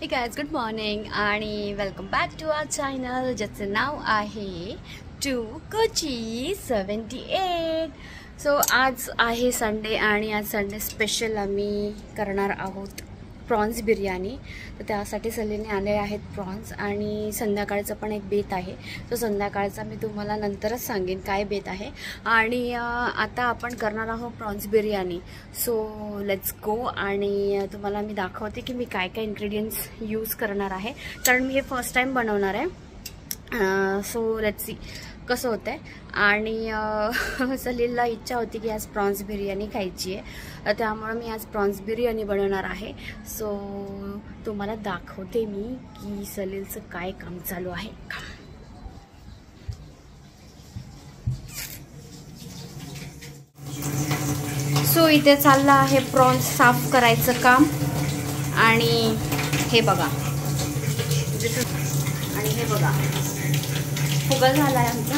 हे guys good morning आणि welcome back to our channel ज्याचं नाव आहे टू कोची 78. सो आज आहे संडे आणि आज संडे स्पेशल आम्ही करणार आहोत प्रॉन्स बिर्याणी. तर त्यासाठी सलीने आले आहेत प्रॉन्स आणि संध्याकाळचं पण एक बेत आहे. सो संध्याकाळचा मी तुम्हाला नंतरच सांगेन काय बेत आहे. आणि आता आपण करणार आहोत prawns biryani. So let's go आणि तुम्हाला मी दाखवते की मी काय काय इन्ग्रेडियंट्स यूज करणार आहे, कारण मी हे फर्स्ट टाइम बनवणार आहे. सो लेट्स सी कसं होतं आहे. आणि सलीलला इच्छा होती की आज प्रॉन्स बिर्याणी खायची आहे, त्यामुळे मी आज प्रॉन्स बिर्याणी बनवणार आहे. सो तुम्हाला दाखवते मी की सलीलचं काय काम चालू आहे. सो इथे चाललं आहे प्रॉन्स साफ करायचं काम. आणि हे बघा, आणि हे बघा फुगा झालाय आमचा.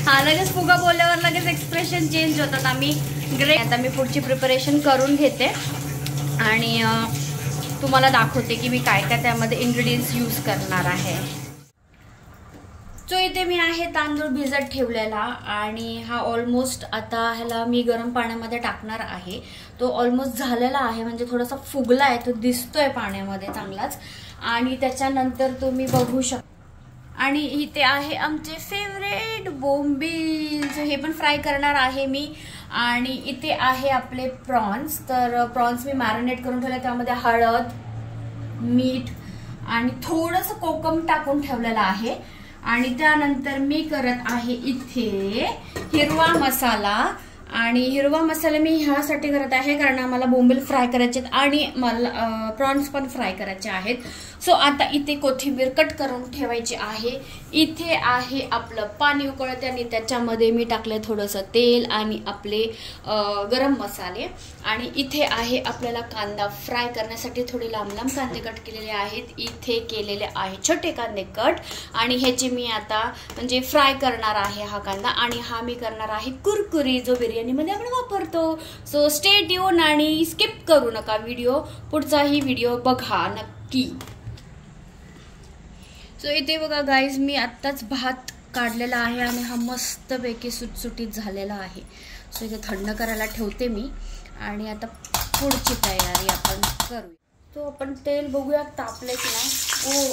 हा लगेच फुगा बोलल्यावर लगेच एक्सप्रेशन चेंज होतात. आम्ही ग्रेट. आता मी पुढची प्रिपरेशन करून घेते आणि तुम्हाला दाखवते की मी काय काय त्यामध्ये इन्ग्रेडियंट्स यूज करणार आहे. सो इथे मी आहे तांदूळ भिजत ठेवलेला आणि हा ऑलमोस्ट आता ह्याला मी गरम पाण्यामध्ये टाकणार आहे. तो ऑलमोस्ट झालेला आहे, म्हणजे थोडासा फुगला आहे, तो दिसतोय पाण्यामध्ये चांगलाच. आणि त्याच्यानंतर तुम्ही बघू शकता. आणि इथे आहे आमचे फेवरेट बोंबील, हे पण फ्राय करणार आहे मी. आणि इथे आहे आपले प्रॉन्स. तर प्रॉन्स मी मॅरिनेट करून ठेवले, त्यामध्ये हळद, मीठ आणि थोडंसं कोकम टाकून ठेवलेलं आहे. आणि त्यानंतर मी करत आहे इथे हिरवा मसाला. आणि हिरवा मसाला मी ह्यासाठी करत आहे कारण आम्हाला बोंबील फ्राय करायचे आहेत आणि मला प्रॉन्स पण फ्राय करायचे आहेत. सो आता इथे कोथिंबीर कट करून ठेवायची आहे. इथे आहे आपलं पाणी उकळते आणि त्याच्यामध्ये मी टाकले थोडंसं तेल आणि आपले गरम मसाले. आणि इथे आहे आपल्याला कांदा फ्राय करण्यासाठी थोडे लांब लांब कांदे कट केलेले आहेत. इथे केलेले आहे छोटे कांदे कट. आणि ह्याची मी आता म्हणजे फ्राय करणार आहे हा कांदा. आणि हा मी करणार आहे कुरकुरी, जो बिर्याणीमध्ये आपण वापरतो. सो स्टे ट्यून आणि स्किप करू नका व्हिडिओ, पुढचाही व्हिडिओ बघा नक्की. सो इथे बघा गाईज, मी आत्ताच भात काढलेला आहे आणि हा मस्तपैकी सुटसुटीत झालेला आहे. सो इथे थंड करायला ठेवते मी आणि आता पुढची तयारी आपण करूया. तो आपण तेल बघूया तापले की नाही. ओ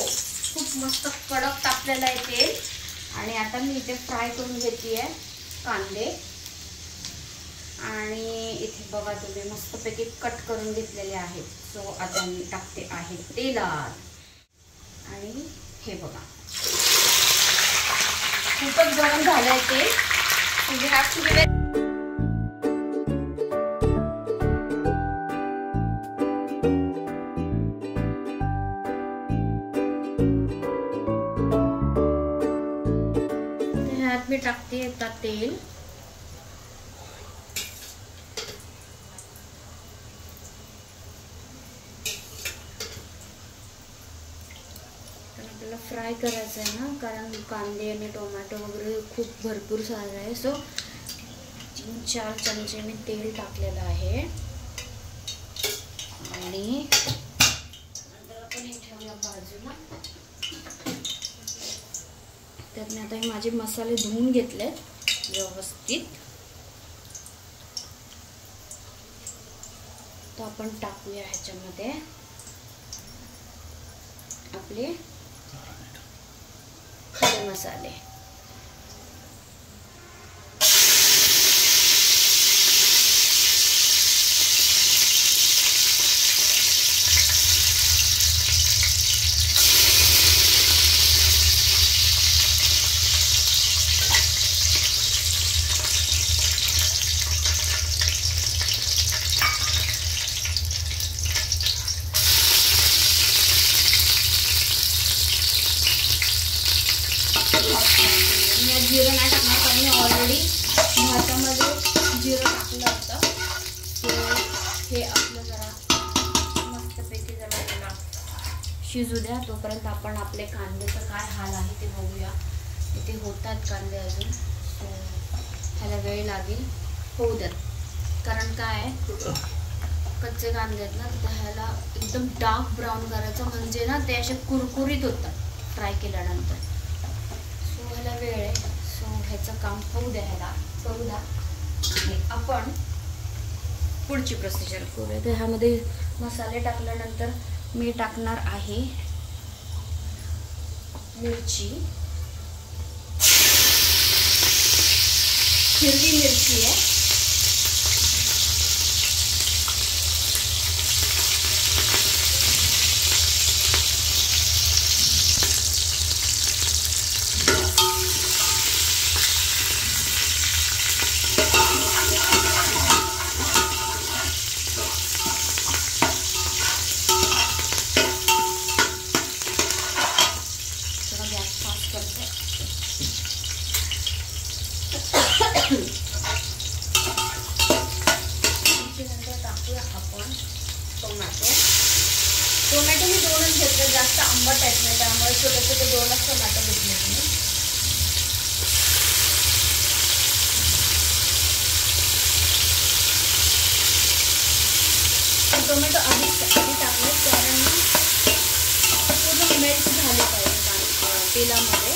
खूप मस्त कडक तापलेलं आहे तेल. आणि आता मी इथे फ्राय करून घेते कांदे. आणि इथे बघा तुम्ही मस्तपैकी कट करून घेतलेले आहेत. सो आता मी टाकते आहे तेलात. आणि हे बघा खूपच गरम झालंय ते. म्हणजे ह्यात मी टाकते आता तेल. फ्राय करायचं आहे ना, कारण कांदे आणि टोमॅटो वगैरे खूप भरपूर सारं आहे. सो 3-4 चमचे मी तेल टाकलेलं आहे. आणि आपण हे ठेवूया बाजूला. तर मी आता हे माझे मसाले धुवून घेतलेत व्यवस्थित. तर आपण टाकूया ह्याच्यामध्ये आपले खडे मसाले. जिरं नाही टाकणार कारण मी ऑलरेडी भातामध्ये जिरं टाकलं होतं. सो हे आपलं जरा मस्तपैकी जरा शिजू द्या. तोपर्यंत आपण आपले कांद्याचा काय हाल आहे ते बघूया. इथे होतात कांदे अजून, सो ह्याला वेळ लागेल. होऊ द्यात, कारण काय कच्चे कांदे आहेत ना, तर ह्याला एकदम डार्क ब्राऊन करायचं, म्हणजे ना ते असे कुरकुरीत होतात फ्राय केल्यानंतर. सो ह्याला वेळ आहे. सो ह्याचं काम होऊ द्या, ह्याला करू द्या. आपण पुढची प्रोसिजर करूया. तर ह्यामध्ये मसाले टाकल्यानंतर मी टाकणार आहे मिरची. हिरवी मिरची आहे. टोमॅटो मी 2च घेतले, जास्त आंबट आहेत नाही, त्यामुळे छोटे छोटे 2च टोमॅटो घेतले मी. टोमॅटो आधी टाकले, कारण पूर्ण मेल्ट झाले पाहिजे तेलामध्ये.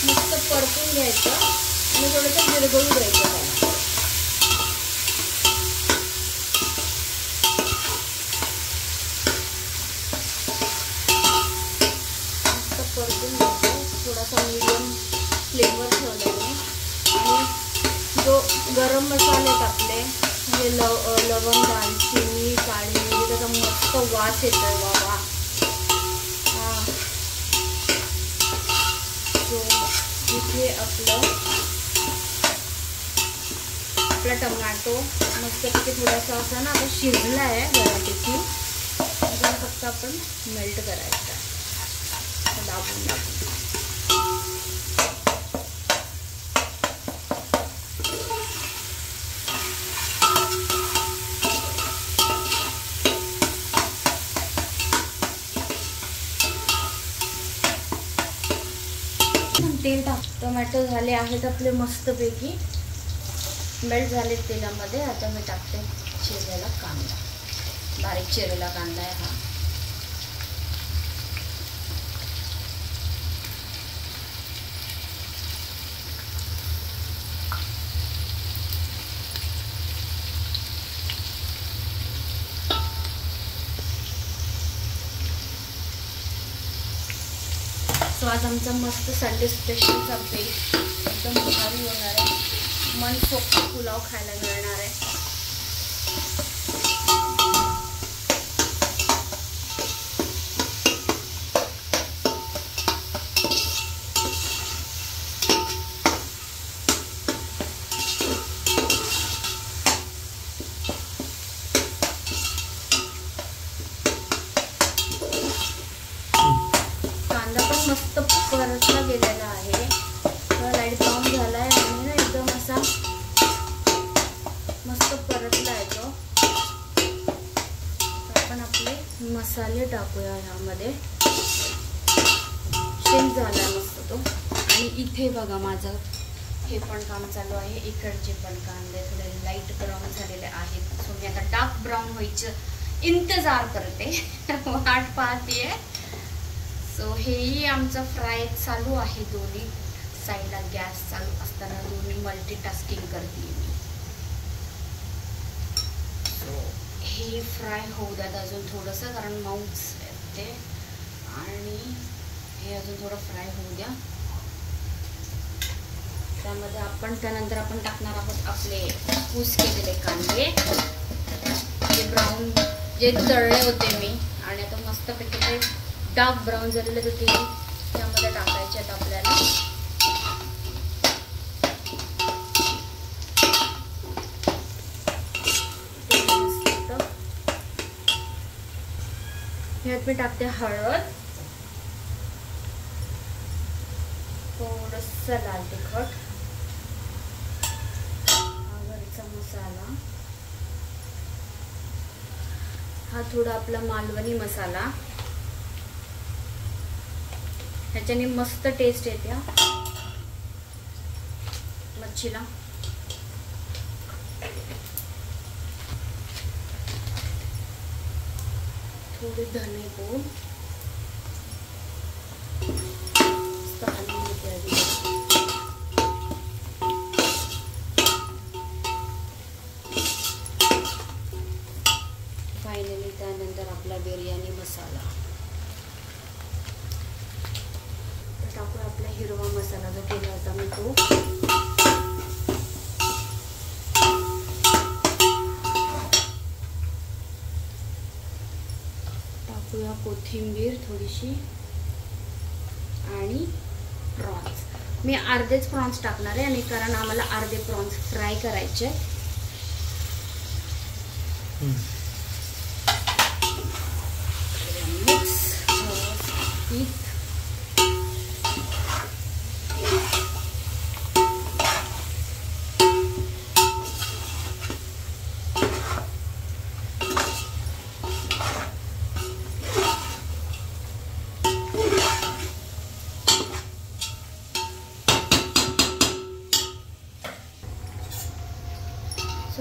मस्त परतून घ्यायचं आणि थोडंसं विरघळू द्यायचं त्याला. परतून घ्यायचं. थोडासा मीडियम फ्लेवर ठेवला मी. आणि जो गरम मसाले टाकले, म्हणजे लवंग, दालचिनी, काळी मिरी, त्याचा मस्त वास येतोय बाबा. सो इथे आपला टोमॅटो मस्तपैकी थोडासा असा ना आता शिजला आहे बऱ्यापैकी. आता फक्त आपण मेल्ट करायचं दाबून दाबून. तेल टाक. टोमॅटो झाले आहेत आपले मस्तपैकी मेल्ट झाले तेलामध्ये. आता मी टाकते चिरलेला कांदा. बारीक चिरलेला कांदा आहे हा. सो आज आमचा मस्त संडे स्पेशलचा बेत एकदम भारी होणार आहे. मनसोक्त पुलाव खायला मिळणार आहे. मस्त परतला गेलेला आहे. लाईट ब्राऊन झाला आहे आणि ना एकदम असा मस्त परतला आहे तो. आपण आपले मसाले टाकूया ह्यामध्ये. शेक झाला मस्त तो. आणि इथे बघा माझं हे पण काम चालू आहे. इकडचे पण कांदे थोडे लाईट ब्राऊन झालेले आहेत. सो मी आता डार्क ब्राऊन व्हायचं इंतजार करते, वाट पाहते. सो हेही आमचं फ्राय चालू आहे. दोन्ही साईडला गॅस चालू असताना दोन्ही मल्टीटास्किंग करते मी. सो हे फ्राय होऊ द्यात अजून थोडंसं, कारण माऊच ते. आणि हे अजून थोडं फ्राय होऊ द्या. त्यामध्ये आपण त्यानंतर आपण टाकणार आहोत आपले कूस केलेले कांदे, जे ब्राऊन जे तळले होते मी. आणि आता मस्तपैकी ते डार्क ब्राऊन झालेले तर ते त्यामध्ये टाकायचे आहेत आपल्याला. ह्यात मी टाकते हळद, थोडंसं लाल तिखट, घरचा मसाला, हा थोडा आपला मालवणी मसाला. ह्याच्याने मस्त टेस्ट येते मच्छीला. थोडे धने पूड फायनली त्यानंतर आपला बिर्याणी मसाला टाकून आपला हिरवा मसाला जो केला होता मी तो टाकूया, कोथिंबीर थोडीशी आणि प्रॉन्स. मी अर्धेच प्रॉन्स टाकणार आहे आणि कारण आम्हाला अर्धे प्रॉन्स फ्राय करायचे. मिक्स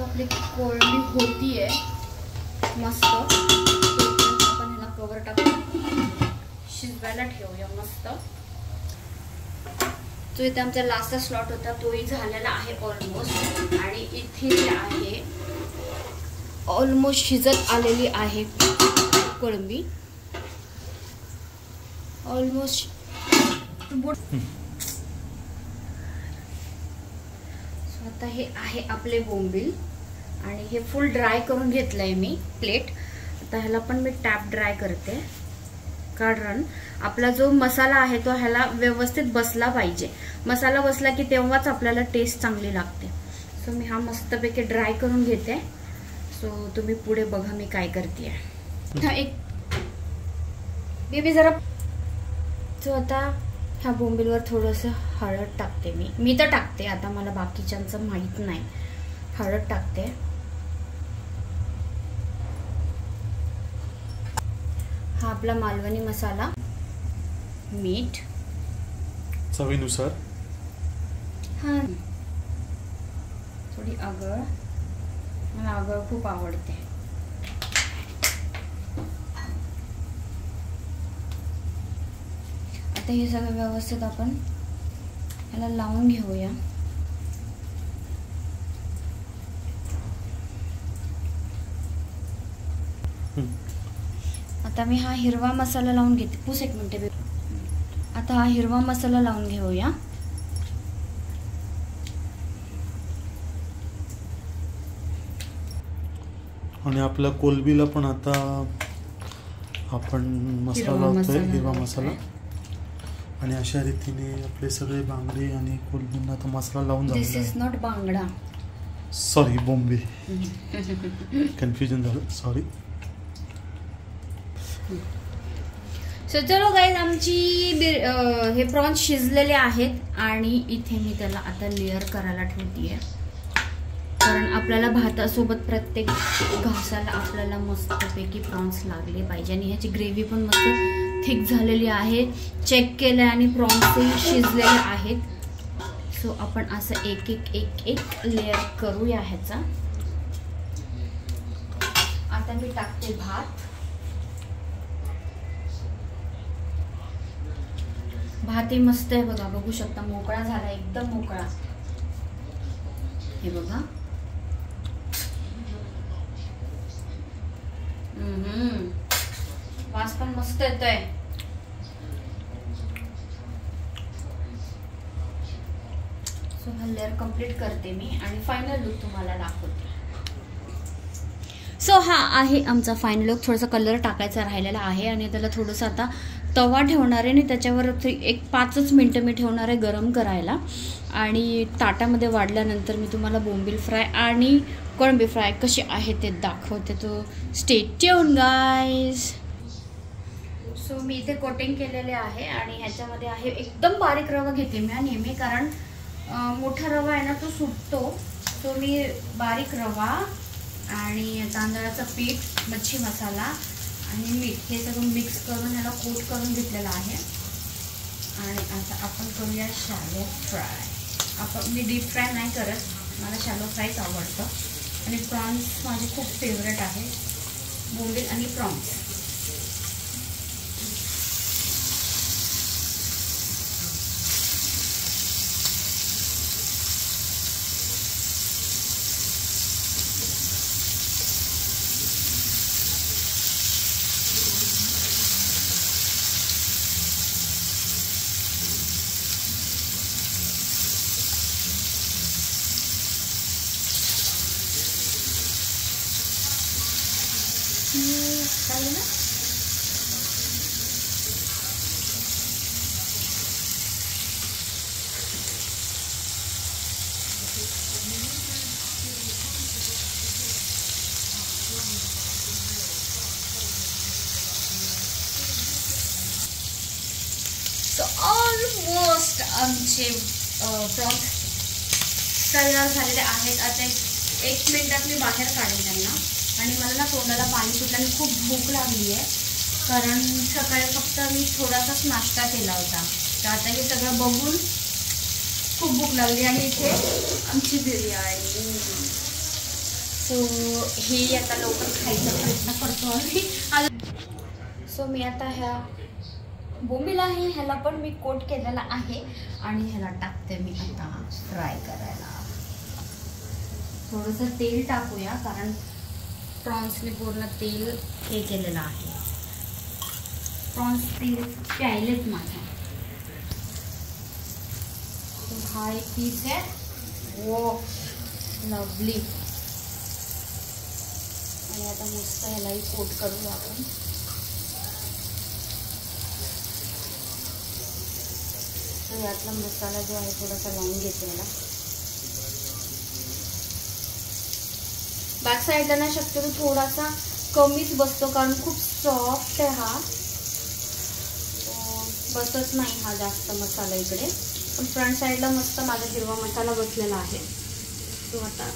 आपली कोळंबी होतीये मस्त. आपण ह्याला कवर टाकून शिजवायला ठेवूया मस्त. तो इथे आमचा लास्टचा स्लॉट होता तोही झालेला आहे ऑलमोस्ट. आणि इथे जे आहे ऑलमोस्ट शिजत आलेली आहे कोळंबी ऑलमोस्ट. आता हे आहे आपले बोंबील आणि हे फुल ड्राय करून घेतलंय मी प्लेट. आता ह्याला पण मी टॅप ड्राय करते कारण आपला जो मसाला आहे तो ह्याला व्यवस्थित बसला पाहिजे. मसाला बसला की तेव्हाच आपल्याला टेस्ट चांगली लागते. सो मी हा मस्तपैकी ड्राय करून घेते. सो तुम्ही पुढे बघा मी काय करते. एक बेबी जरा जो आता ह्या बोंबीलवर थोडंसं हळद टाकते मी तर टाकते. आता मला बाकीच्यांचं माहित नाही. हळद टाकते. हा आपला मालवणी मसाला, मीठ चवीनुसार, हा थोडी आगळ. मला आगळ खूप आवडते. आता हे सगळं व्यवस्थित आपण ह्याला लावून घेऊया. आता मी हा हिरवा मसाला लावून घेते. पूस एक मिनिट. आता हा हिरवा मसाला लावून घेऊया. आणि आपल्या कोलबीला पण आता आपण मसाला लावतोय, हिरवा मसाला. आणि अशा रीतीने आपले सगळे बांगडे आणि कोलबींना आता मसाला लावून झालेला आहे. दिस इज नॉट बांगडा, सॉरी बोंबी, कन्फ्युजन झालं, सॉरी. सो चलो गाईज, आमची हे प्रॉन्स शिजलेले आहेत आणि इथे मी त्याला आता लेअर करायला ठेवतीये. कारण आपल्याला भातासोबत प्रत्येक घासाला आपल्याला मस्तपैकी प्रॉन्स लागले पाहिजे. आणि ह्याची ग्रेव्ही पण मस्त थिक झालेली आहे. चेक केलं आणि प्रॉन्सही शिजलेले आहेत. सो आपण असं एक एक एक एक लेअर करूया ह्याचा. आता मी टाकते भात. भातही मस्त आहे बघा, बघू शकता मोकळा झाला, एकदम मोकळा. हे बघा, वास पण मस्त येतोय. सो हा लेअर कंप्लीट करते मी आणि फायनल लुक तुम्हाला दाखवते. सो हा आहे आमचा फायनल लुक. थोडासा कलर टाकायचा राहिलेला आहे आणि त्याला थोडंसं आता तवा ठेवणार आहे आणि त्याच्यावर एक 5 मिनिटं मी ठेवणार आहे गरम करायला. आणि ताटामध्ये वाढल्यानंतर मी तुम्हाला बोंबील फ्राय आणि कोळंबी फ्राय कसे आहे ते दाखवते. तो स्टे ट्यून गाईज. सो मी इथे कोटिंग केलेले आहे आणि ह्याच्यामध्ये आहे एकदम बारीक रवा घेते मी नेहमी, कारण मोठा रवा आहे ना तो सुटतो. तो मी बारीक रवा आणि तांदळाचं पीठ, मच्छी मसाला आणि मीठ हे सगळं मिक्स करून ह्याला कोट करून घेतलेलं आहे. आणि आता आपण करूया शॅलो फ्राय. मी डीप फ्राय नाही करत, मला शॅलो फ्रायच आवडतं. आणि प्रॉन्स माझे खूप फेवरेट आहे, बोंबील आणि प्रॉन्स. चाललं ना. सो ऑलमोस्ट आमचे प्रॉन्स तयार झालेले आहेत. आता 1 मिनिटात मी बाहेर काढेन त्यांना. आणि मला ना तोंडाला पाणी सुटल्याने खूप भूक लागली आहे, कारण सकाळी फक्त मी थोडासाच नाश्ता केला होता. तर आता हे सगळं बघून खूप भूक लागली. आणि इथे आमची बिर्याणी. सो हे आता लवकर खायचा प्रयत्न करतो आम्ही. सो मी आता ह्या बोंबील आहे, ह्याला पण मी कोट केलेला आहे आणि ह्याला टाकते मी आता फ्राय करायला. थोडंसं तेल टाकूया, कारण प्रॉन्सने पूर्ण तेल हे केलेलं आहे. प्रॉन्स तेल प्यायलेच माझा. हा एक पीस आहे. वो लवली. आणि आता मस्त ह्यालाही कोट करूया आपण. यातला मसाला जो आहे थोडासा लावून घेते याला. बॅक साईडला ना शक्यतो थोडासा कमीच बसतो, कारण खूप सॉफ्ट आहे हा. बसत नाही हा जास्त मसाला इकडे. पण फ्रंट साईडला मस्त माझा हिरवा मसाला बसलेला आहे. तो आता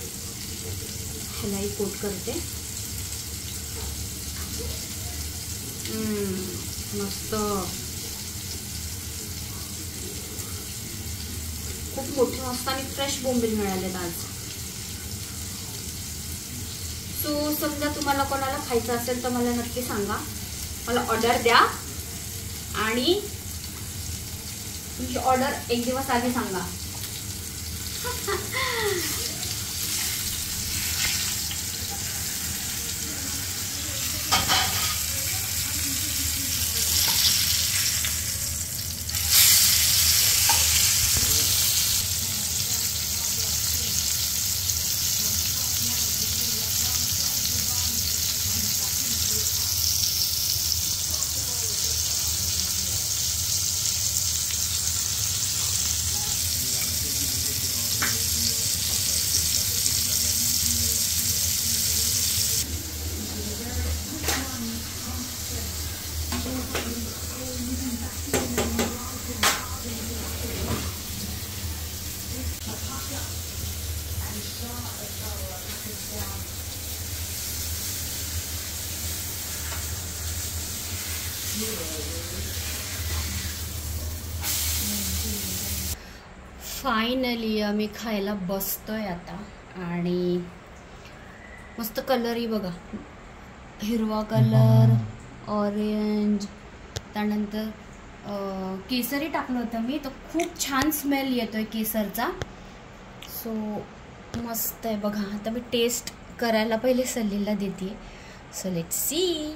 ह्यालाही कोट करते. मस्त. खूप मोठे मस्त आणि फ्रेश बोंबील मिळालेत आज. सो समजा तुम्हाला कोणाला खायचं असेल तर मला नक्की सांगा, मला ऑर्डर द्या. आणि तुमची ऑर्डर 1 दिवस आधी सांगा. फायनली आम्ही खायला बसतोय आता. आणि मस्त कलरही बघा, हिरवा कलर, ऑरेंज, त्यानंतर केसरी टाकलं होतं मी, तर खूप छान स्मेल येतोय केसरचा. सो मस्त आहे बघा. आता मी टेस्ट करायला पहिले सलीला देते. So let's see.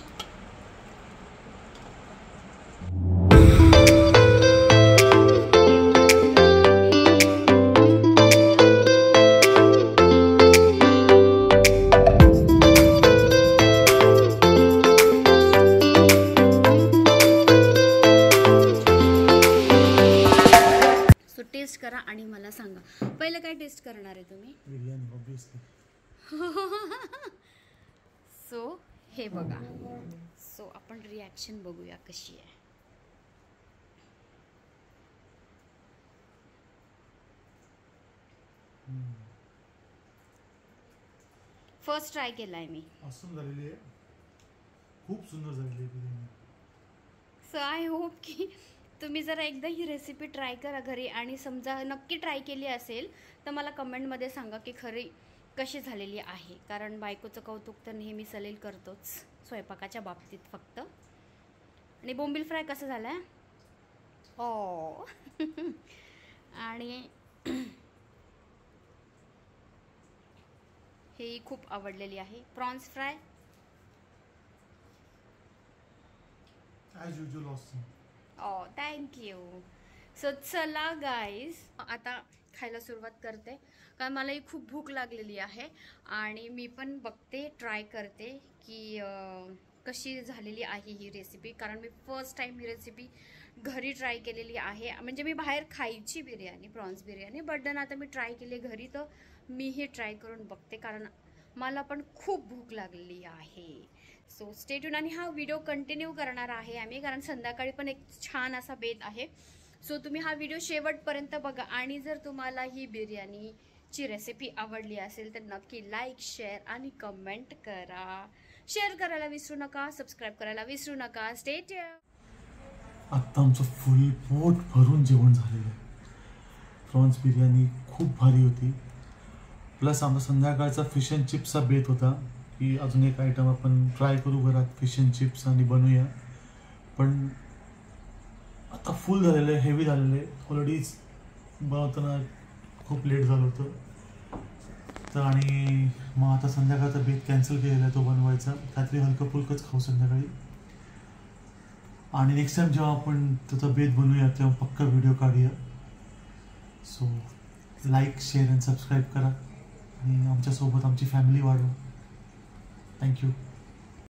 टेस्ट करा आणि मला सांगा. पहिलं काय टेस्ट करणार आहे तुम्ही? बिर्याणी ऑब्वियसली. सो हे बघा. सो आपण रिॲक्शन बघूया कशी आहे. फर्स्ट ट्राय केलाय मी. असं झालेली आहे, खूप सुंदर झालेली आहे बिर्याणी. सो आय होप की तुम्ही जरा एकदा ही रेसिपी ट्राय करा घरी. आणि समजा नक्की ट्राय केली असेल तर मला कमेंटमध्ये सांगा की खरी कशी झालेली आहे. कारण बायकोचं कौतुक तर नेहमी सलील करतोच स्वयंपाकाच्या बाबतीत फक्त. आणि बोंबील फ्राय कसं झालं आहे? ओ आणि हे खूप आवडलेली आहे. Prawns fry as usual awesome. Oh thank you. So चला गाईज, आता खायला सुरुवात करते, कारण मलाही खूप भूक लागलेली आहे. आणि मी पण बघते, ट्राय करते की कशी झालेली आहे ही रेसिपी, कारण मी फर्स्ट टाइम ही रेसिपी घरी ट्राय केलेली आहे. म्हणजे मी बाहेर खायची biryani, prawns biryani, but then आता मी ट्राय केली घरी, तर मी हे ट्राय करून बघते, कारण मला पण खूप भूक लागलेली आहे. So stay tune. आणि हा व्हिडिओ कंटिन्यू करणार आहे आम्ही, कारण संध्याकाळी पण एक छान असा बेत आहे. सो तुम्ही हा व्हिडिओ शेवटपर्यंत बघा. आणि जर तुम्हाला ही बिर्याणीची रेसिपी आवडली असेल तर नक्की लाईक, शेअर आणि कमेंट करा. शेअर करायला विसरू नका, सबस्क्राईब करायला विसरू नका. Stay tune. आत्ता आमचं फुल पोट भरून जेवण झालेलं आहे. प्रॉन्स बिर्याणी खूप भारी होती. प्लस आमचा संध्याकाळचा फिश अँड चिप्सचा बेत होता की अजून एक आयटम आपण ट्राय करू घरात, फिश अँड चिप्स आणि बनवूया. पण आता फुल झालेलं आहे, हेवी झालेलं आहे. ऑलरेडीच बनवताना खूप लेट झालं होतं. तर आणि मग आता संध्याकाळचा बेत कॅन्सल केलेला आहे तो बनवायचा. काहीतरी हलकं फुलकंच खाऊ संध्याकाळी. आणि नेक्स्ट टाइम जेव्हा आपण त्याचा बेत बनवूया तेव्हा पक्का व्हिडिओ काढूया. सो लाईक, शेअर आणि सबस्क्राईब करा आणि आमच्यासोबत आमची फॅमिली वाढवा. थँक्यू.